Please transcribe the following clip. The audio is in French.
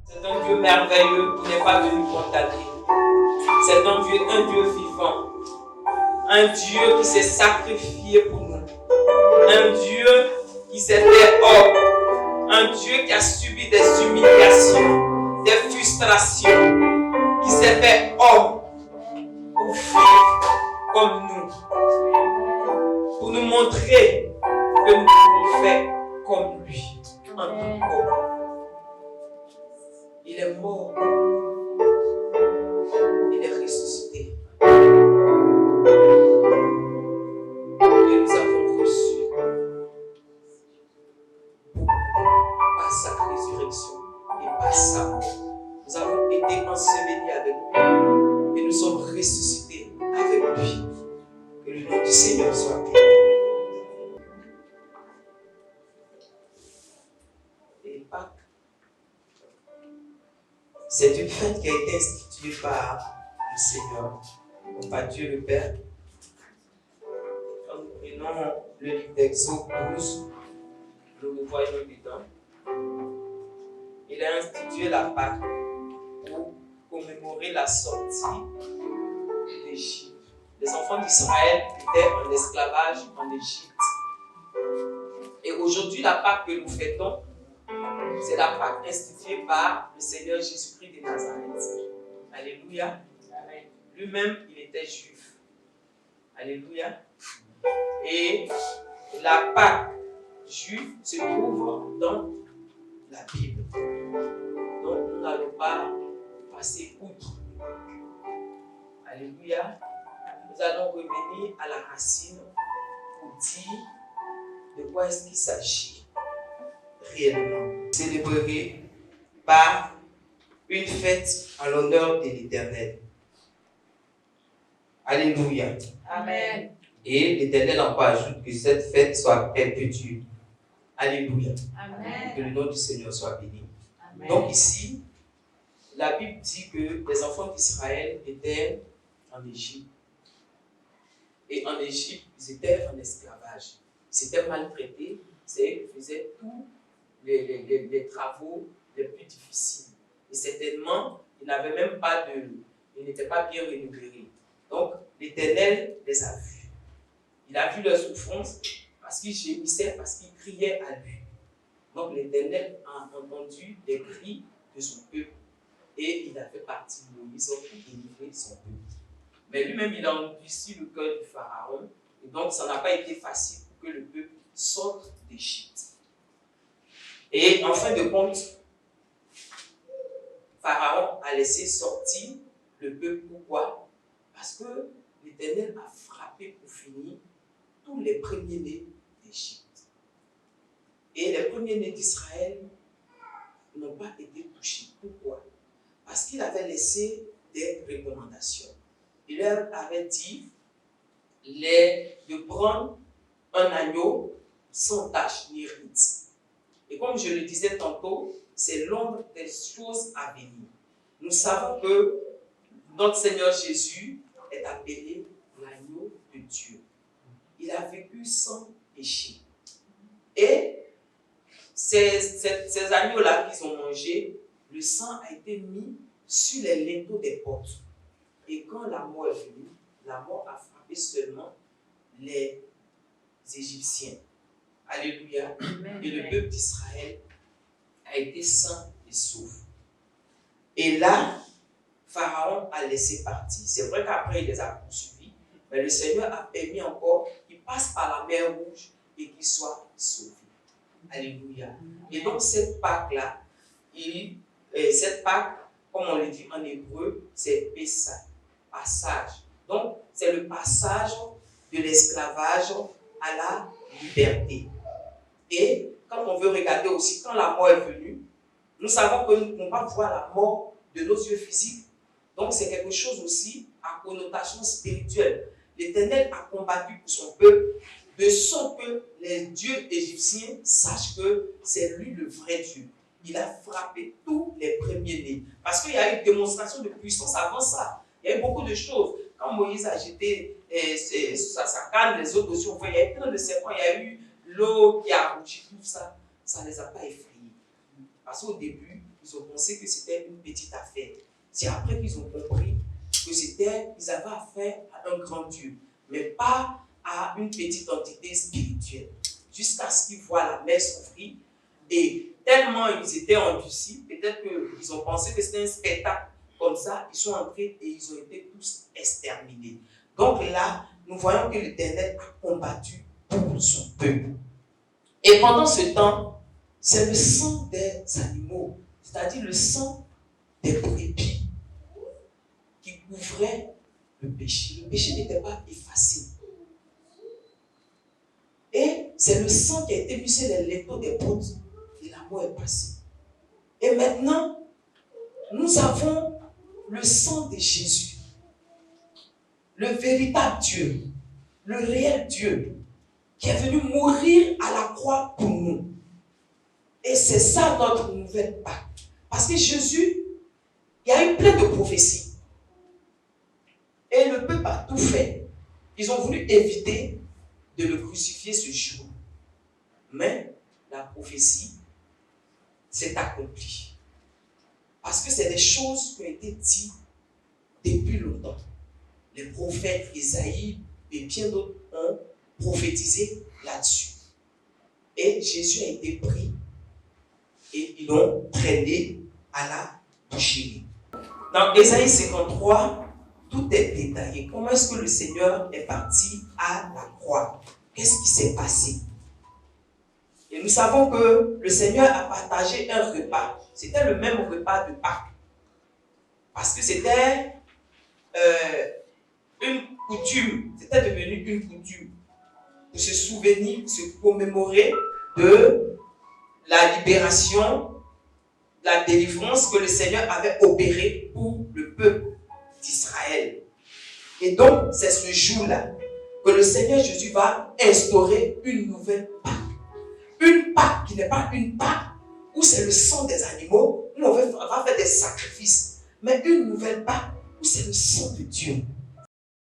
C'est un Dieu merveilleux qui n'est pas venu condamner. C'est un Dieu vivant. Un Dieu qui s'est sacrifié pour nous. Un Dieu qui s'est fait homme. Un Dieu qui a subi des humiliations, des frustrations. Qui s'est fait homme pour vivre comme nous. Pour nous montrer que nous pouvons faire comme lui. En tant qu'homme. Il est mort. Il est ressuscité. Et nous avons reçu par sa résurrection et par sa mort. Nous avons été ensevelis avec lui et nous sommes ressuscités avec lui. Que le nom du Seigneur soit béni. Et Pâques, c'est une fête qui a été instituée par le Seigneur, par Dieu le Père. Quand nous prenons le livre d'Exode 12, nous le voyons dedans. Il a institué la Pâque pour commémorer la sortie d'Égypte. Les enfants d'Israël étaient en esclavage en Égypte. Et aujourd'hui, la Pâque que nous fêtons, c'est la Pâque instituée par le Seigneur Jésus-Christ de Nazareth. Alléluia. Lui-même, il était juif. Alléluia. Et la Pâque juive se trouve dans la Bible. Donc, nous n'allons pas passer outre. Alléluia. Nous allons revenir à la racine pour dire de quoi est-ce qu'il s'agit réellement. Célébré par une fête en l'honneur de l'Éternel. Alléluia. Amen. Et l'Éternel encore ajoute que cette fête soit perpétuée. Alléluia. Amen. Que le nom du Seigneur soit béni. Amen. Donc ici, la Bible dit que les enfants d'Israël étaient en Égypte. Et en Égypte, ils étaient en esclavage. Ils étaient maltraités. C'est eux qui faisaient tous les travaux les plus difficiles. Et certainement, ils n'avaient même pas ils n'étaient pas bien rémunérés. Donc, l'Éternel les a vus. Il a vu leur souffrance parce qu'ils gémissaient, parce qu'ils criaient à lui. Donc, l'Éternel a entendu les cris de son peuple et il a fait partie de Moïse pour délivrer son peuple. Mais lui-même, il a endurci le cœur du Pharaon et donc, ça n'a pas été facile pour que le peuple sorte d'Égypte. Et en fin de compte, Pharaon a laissé sortir le peuple. Pourquoi? Parce que l'Éternel a frappé pour finir tous les premiers-nés d'Égypte. Et les premiers-nés d'Israël n'ont pas été touchés. Pourquoi? Parce qu'il avait laissé des recommandations. Il leur avait dit de prendre un agneau sans tache ni ride. Et comme je le disais tantôt, c'est l'ombre des choses à venir. Nous savons que notre Seigneur Jésus est appelé l'agneau de Dieu. Il a vécu sans péché. Et ces agneaux-là qu'ils ont mangés, le sang a été mis sur les linteaux des portes. Et quand la mort est venue, la mort a frappé seulement les Égyptiens. Alléluia. Amen. Et le peuple d'Israël a été sain et sauf. Et là, Pharaon a laissé partir. C'est vrai qu'après, il les a poursuivis, mais le Seigneur a permis encore qu'ils passent par la mer Rouge et qu'ils soient sauvés. Alléluia. Et donc, cette Pâque-là, cette Pâque, comme on le dit en hébreu, c'est Pessah, passage. Donc, c'est le passage de l'esclavage à la liberté. Et quand on veut regarder aussi, quand la mort est venue, nous savons que nous ne pouvons pas voir la mort de nos yeux physiques. Donc, c'est quelque chose aussi à connotation spirituelle. L'Éternel a combattu pour son peuple de sorte que les dieux égyptiens sachent que c'est lui le vrai Dieu. Il a frappé tous les premiers-nés. Parce qu'il y a eu une démonstration de puissance avant ça. Il y a eu beaucoup de choses. Quand Moïse a jeté sa canne, les autres aussi ont fait. Il y a eu plein de serpents, il y a eu l'eau qui a rougi, tout ça. Ça ne les a pas effrayés. Parce qu'au début, ils ont pensé que c'était une petite affaire. C'est après qu'ils ont compris que ils avaient affaire à un grand Dieu, mais pas à une petite entité spirituelle. Jusqu'à ce qu'ils voient la mer s'ouvrir, et tellement ils étaient endurcis, peut-être qu'ils ont pensé que c'était un spectacle comme ça, ils sont entrés et ils ont été tous exterminés. Donc là, nous voyons que l'Éternel a combattu pour son peuple. Et pendant ce temps, c'est le sang des animaux, c'est-à-dire le sang des brebis, qui couvrait le péché. Le péché n'était pas effacé. Et c'est le sang qui a été mis sur les linteaux des portes et la mort est passée. Et maintenant, nous avons le sang de Jésus, le véritable Dieu, le réel Dieu, qui est venu mourir à la croix pour nous. Et c'est ça notre nouvelle Pâque. Parce que Jésus, il y a eu plein de prophéties. Et le peuple a tout fait. Ils ont voulu éviter de le crucifier ce jour. Mais la prophétie s'est accomplie. Parce que c'est des choses qui ont été dites depuis longtemps. Les prophètes, Isaïe et bien d'autres ont prophétisé là-dessus. Et Jésus a été pris et ils l'ont traîné à la boucherie. Dans Isaïe 53, tout est détaillé. Comment est-ce que le Seigneur est parti à la croix? Qu'est-ce qui s'est passé? Et nous savons que le Seigneur a partagé un repas. C'était le même repas de Pâques. Parce que c'était une coutume. C'était devenu une coutume. Pour se souvenir, se commémorer de la libération, la délivrance que le Seigneur avait opérée pour le peuple d'Israël. Et donc, c'est ce jour-là que le Seigneur Jésus va instaurer une nouvelle Pâque. Une Pâque qui n'est pas une Pâque où c'est le sang des animaux, où on va faire des sacrifices, mais une nouvelle Pâque où c'est le sang de Dieu.